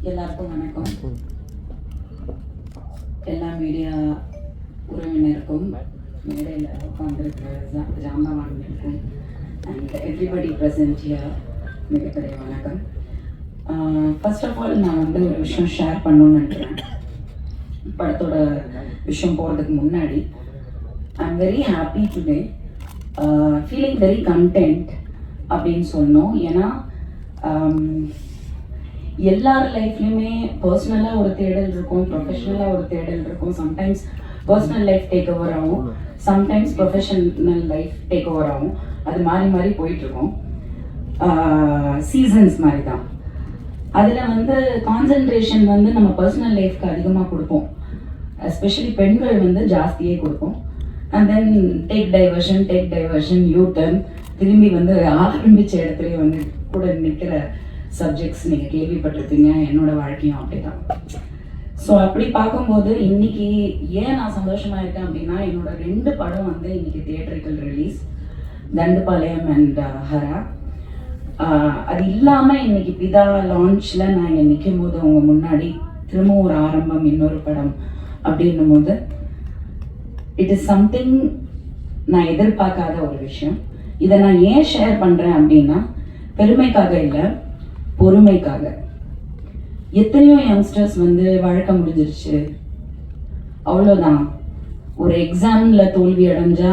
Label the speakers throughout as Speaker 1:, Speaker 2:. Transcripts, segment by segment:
Speaker 1: எல்லாருக்கும் வணக்கம். எல்லா மீடியா உறவினருக்கும் மேடையில் உட்காந்துருக்கிற ஜாம்பவான்களுக்கும் அண்ட் எவ்ரிபடி ப்ரெசன்ட் ஹியர் மிகப்பெரிய வணக்கம். ஃபர்ஸ்ட் ஆஃப் ஆல் நான் ஒரு விஷயம் ஷேர் பண்ணணும்னு நினைக்கிறேன். படத்தோட விஷயம் போகிறதுக்கு முன்னாடி I'm very happy today, feeling very content அப்படின்னு சொன்னோம். ஏன்னா எல்லார் லைஃப்லையுமே பர்சனலாக ஒரு தேடல் இருக்கும், ப்ரொஃபஷனலாக ஒரு தேடல் இருக்கும். Sometimes personal life take over ஆகும், sometimes professional life take over ஆகும். அது மாறி மாறி போயிட்டுருக்கோம், சீசன்ஸ் மாதிரி தான். அதில் கான்சன்ட்ரேஷன் நம்ம பர்சனல் லைஃப்க்கு அதிகமாக கொடுப்போம், எஸ்பெஷலி பெண்கள் ஜாஸ்தியே கொடுப்போம். And then take diversion you turn, திரும்பி ஆரம்பித்த இடத்துலேயே கூட நிற்கிற சப்ஜெக்ட்ஸ் நீங்கள் கேள்விப்பட்டிருப்பீங்க. என்னோட வாழ்க்கையும் அப்படி தான். ஸோ அப்படி பார்க்கும்போது இன்னைக்கு ஏன் நான் சந்தோஷமாக இருக்கேன் அப்படின்னா, என்னோட 2 படம் இன்னைக்கு theatrical release, Thandupalayam and Hara. அது இல்லாமல் இன்னைக்கு பிதா லான்ச்சில் நான் இங்கே நிற்கும் போது அவங்க முன்னாடி திரும்ப ஒரு ஆரம்பம், இன்னொரு படம் அப்படின்னும் போது இட் இஸ் சம்திங் நான் எதிர்பார்க்காத ஒரு விஷயம். இதை நான் ஏன் ஷேர் பண்ணுறேன் அப்படின்னா, பெருமைக்காக இல்லை, பொறுமைக்காக. எத்தனையோ யங்ஸ்டர்ஸ் வழக்க முடிஞ்சிருச்சு, அவ்வளோதான். ஒரு எக்ஸாமில் தோல்வி அடைஞ்சா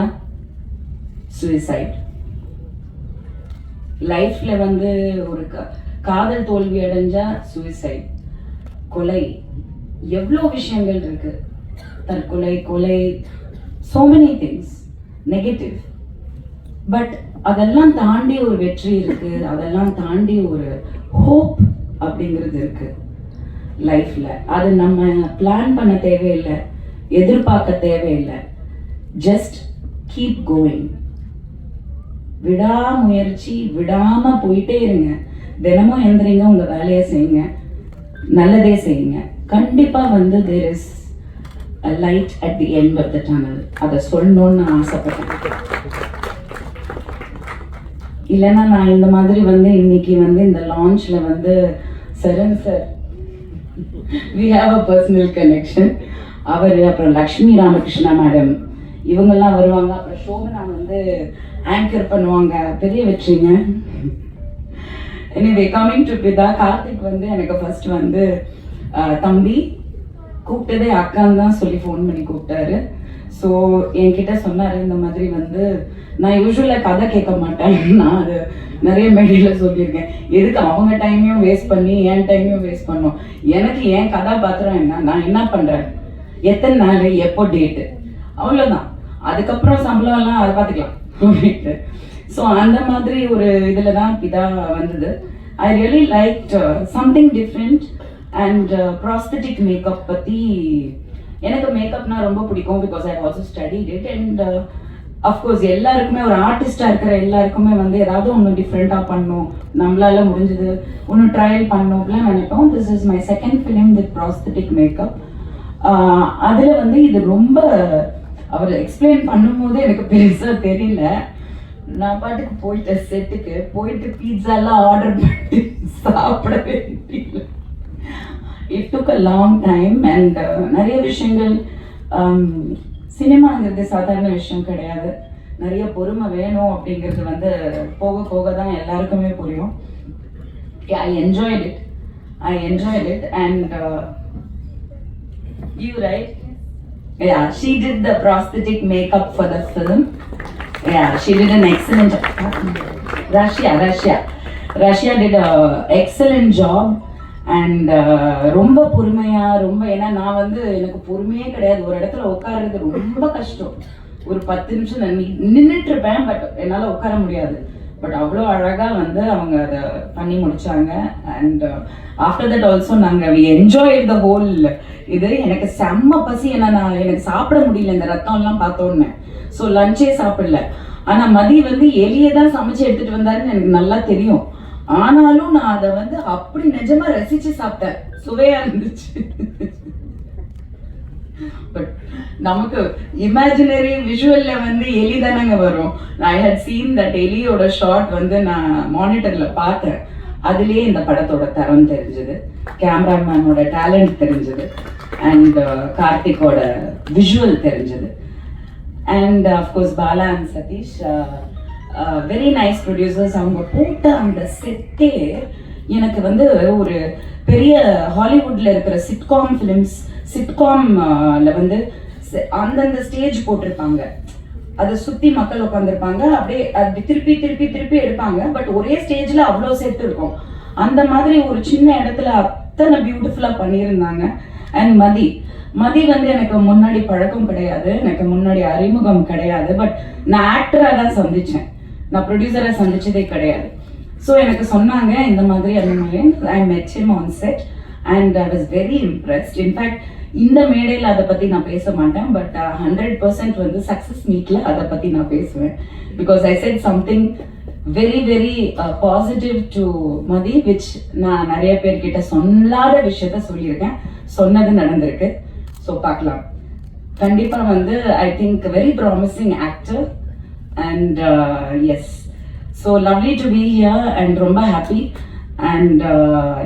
Speaker 1: சூசைட், லைஃப்பில் ஒரு காதல் தோல்வி அடைஞ்சா சூசைட், கொலை, எவ்வளோ விஷயங்கள் இருக்கு, தற்கொலை, கொலை, so many things negative. But அதெல்லாம் தாண்டி ஒரு வெற்றி இருக்கு, அதெல்லாம் தாண்டி ஒரு ஹோப் அப்படிங்கிறது இருக்கு லைஃப்ல. அது நம்ம பிளான் பண்ண தேவையில்லை, எதிர்பார்க்க தேவையில்லை, ஜஸ்ட் கீப் கோயிங். விடாமுயற்சி, விடாம போயிட்டே இருங்க. தினமும் எந்திரிங்க, உங்க வேலையை செய்யுங்க, நல்லதே செய்யுங்க. கண்டிப்பா there is a light at the end of the tunnel. அதை சொல்லணும்னு நான் ஆசைப்பட்டேன். இல்லைன்னா நான் இந்த மாதிரி இன்னைக்கு இந்த லான்ச்ல Charan sir, we have a personal connection. அவர், அப்புறம் லக்ஷ்மி ராமகிருஷ்ணா மேடம், இவங்கெல்லாம் வருவாங்க. அப்புறம் சோபனா ஆங்கர் பண்ணுவாங்க. பெரிய வெற்றிங்க. எனிவே, கமிங் டு பிதா, கார்த்திக் எனக்கு ஃபர்ஸ்ட் தம்பி கூப்பிட்டதே அக்கான்னு தான் சொல்லி ஃபோன் பண்ணி கூப்பிட்டாரு. ஸோ என்கிட்ட சொன்னார், இந்த மாதிரி நான் யூஸ்வலாக கதை கேட்க மாட்டேன், நான் அது நிறைய மேடையில் சொல்லியிருக்கேன். எதுக்கு அவங்க டைமையும் வேஸ்ட் பண்ணி என் டைமையும் வேஸ்ட் பண்ணோம். எனக்கு என் கதாபாத்திரம் என்ன, நான் என்ன பண்ணுறேன், எத்தனை நாள், எப்போ டேட்டு, அவ்வளோதான். அதுக்கப்புறம் சம்பளம்லாம் அதை பார்த்துக்கலாம் அப்படின்ட்டு. ஸோ அந்த மாதிரி ஒரு இதில் தான் பிதா வந்தது. I really like something different. And prosthetic makeup பற்றி, எனக்கு மேக்கப்னா ரொம்ப பிடிக்கும், because I also studied it. And of course எல்லாருக்குமே, ஒரு ஆர்டிஸ்டாக இருக்கிற எல்லாருக்குமே ஏதாவது ஒன்று டிஃப்ரெண்ட்டாக பண்ணணும், நம்மளால முடிஞ்சது ஒன்று ட்ரையல் பண்ணணும் அப்படிலாம் நினைப்போம். This is my second film with prosthetic makeup. அதில் இது ரொம்ப அவர் எக்ஸ்பிளைன் பண்ணும்போது எனக்கு பெருசாக தெரியல. நான் பாட்டுக்கு போயிட்டேன், செட்டுக்கு போயிட்டு பீட்சாலாம் ஆர்டர் பண்ணி சாப்பிடவே தெரியல. It took a long time and நிறைய விஷயங்கள், சினிமாங்கிறது சாதாரண விஷயம் கிடையாது, நிறைய பொறுமை வேணும் அப்படிங்கிறது போக போக தான் எல்லாருக்குமே புரியும். I enjoyed it and you right? Yeah, she did the prosthetic makeup for the film. Yeah, she did an excellent job. Russia did a excellent job. And ரொம்ப பொறுமையா, ரொம்ப, ஏன்னா நான் எனக்கு பொறுமையே கிடையாது. ஒரு இடத்துல உட்கார்றது ரொம்ப கஷ்டம். ஒரு 10 நிமிஷம் நான் நின்றுட்டு இருப்பேன், பட் என்னால் உட்கார முடியாது. பட் அவ்வளோ அழகாக அவங்க அதை பண்ணி முடிச்சாங்க. அண்ட் ஆஃப்டர் தட் ஆல்சோ நாங்கள் என்ஜாய் த ஹோல் இது. எனக்கு செம்ம பசி, ஏன்னா எனக்கு சாப்பிட முடியல இந்த ரத்தம்லாம் பார்த்தோன்னே. ஸோ லஞ்சே சாப்பிடல. ஆனால் மதி எலியை தான் சமைச்சு எடுத்துகிட்டு வந்தாருன்னு எனக்கு நல்லா தெரியும். ஆனாலும் நான் அதை அப்படி நிஜமா ரசிச்சு சாப்பிட்டேன், சுவையா இருந்துச்சு. பட் நமக்கு இமேஜினரி விஷுவல்ல வந்து எலி தானங்க வரும். ஐ ஹட் சீன் தட் எலியோட ஷாட் வந்து நான் மானிட்டர்ல பார்த்தேன். அதுலயே இந்த படத்தோட தரம் தெரிஞ்சது, கேமராமேனோட டேலண்ட் தெரிஞ்சது, அண்ட் கார்த்திகோட விஷுவல் தெரிஞ்சது, and of course Bala and Sathish very nice producers. அவங்க போட்ட அந்த செட்டே எனக்கு வந்து ஒரு பெரிய ஹாலிவுட்ல இருக்கிற சிட்காம் ஃபிலிம்ஸ், சிட்காம்ல வந்து அந்தந்த ஸ்டேஜ் போட்டிருப்பாங்க, அதை சுத்தி மக்கள் உட்காந்துருப்பாங்க, அப்படியே அது திருப்பி திருப்பி திருப்பி எடுப்பாங்க, பட் ஒரே ஸ்டேஜ்ல அவ்வளோ செட் இருக்கும். அந்த மாதிரி ஒரு சின்ன இடத்துல அத்தனை பியூட்டிஃபுல்லா பண்ணியிருந்தாங்க. அண்ட் மதி வந்து எனக்கு முன்னாடி பழக்கம் கிடையாது, எனக்கு முன்னாடி அறிமுகம் கிடையாது, பட் நான் ஆக்டரா தான் சந்திச்சேன், நான் ப்ரொடியூசரா சந்திச்சதே கிடையாது. ஸோ எனக்கு சொன்னாங்க இந்த மாதிரி அந்த மாதிரி. I met him on set and I was very impressed. In fact இந்த மேடையில் அதை பற்றி நான் பேச மாட்டேன், பட் 100% வந்து சக்ஸஸ் மீட்டில் அதை பற்றி நான் பேசுவேன். Because I set something very very positive to Mathi, which நான் நிறைய பேர்கிட்ட சொல்லாத விஷயத்த சொல்லியிருக்கேன், சொன்னது நடந்திருக்கு. ஸோ பார்க்கலாம். கண்டிப்பாக வந்து I think very promising actor and yes, so lovely to be here and ரொம்ப ஹாப்பி அண்ட்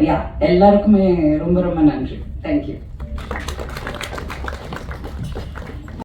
Speaker 1: யா, எல்லாருக்குமே ரொம்ப ரொம்ப நன்றி. தேங்க்யூ.